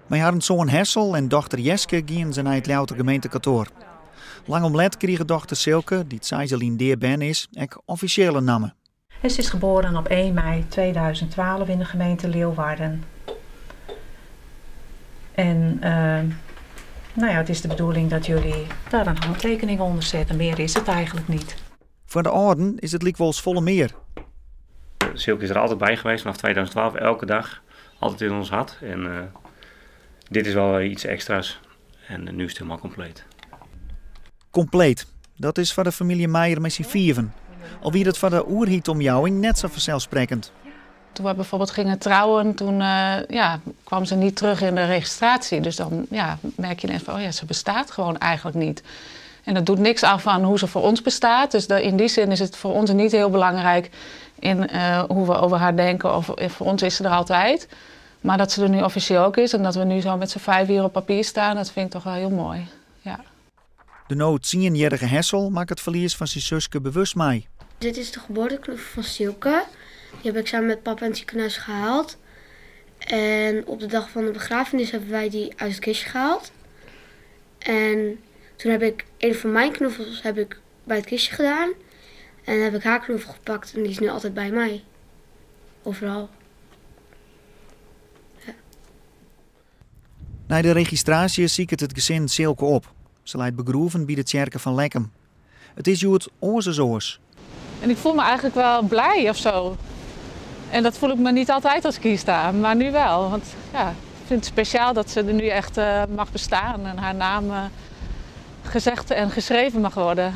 Met haar zoon Hessel en dochter Jeske gingen ze naar het Louter gemeentekantoor. Lang om let kreeg dochter Silke, die het Seizelien deerben is, ook officiële namen. Ze is geboren op 1 mei 2012 in de gemeente Leeuwarden. En het is de bedoeling dat jullie daar een handtekening onder zetten. Meer is het eigenlijk niet. Voor de ouden is het likwols volle meer. Silke is er altijd bij geweest vanaf 2012, elke dag. Altijd in ons hart. En dit is wel iets extra's. En nu is het helemaal compleet. Compleet. Dat is voor de familie Meijer met z'n vierven. Al wie het voor de oerhietomjouwing net zo vanzelfsprekend. Toen we bijvoorbeeld gingen trouwen, toen kwam ze niet terug in de registratie. Dus dan merk je ineens van, ze bestaat gewoon eigenlijk niet. En dat doet niks af van hoe ze voor ons bestaat. Dus in die zin is het voor ons niet heel belangrijk in hoe we over haar denken. Of voor ons is ze er altijd. Maar dat ze er nu officieel ook is en dat we nu zo met z'n 5 hier op papier staan, dat vind ik toch wel heel mooi. Ja. De nou 10-jarige Hessel maakt het verlies van zijn zusje bewust mee. Dit is de geboorteknuffel van Silke. Die heb ik samen met papa in het ziekenhuis gehaald. En op de dag van de begrafenis hebben wij die uit het kistje gehaald. En toen heb ik een van mijn knuffels bij het kistje gedaan. En dan heb ik haar knuffel gepakt en die is nu altijd bij mij. Overal. Ja. Na de registratie ziet het gezin Silke op. Ze leidt begroeven bij de kerken van Lekkem. Het is hoe het oorzezoors. En ik voel me eigenlijk wel blij of zo. En dat voel ik me niet altijd als ik hier sta, maar nu wel. Want ik vind het speciaal dat ze er nu echt mag bestaan en haar naam gezegd en geschreven mag worden.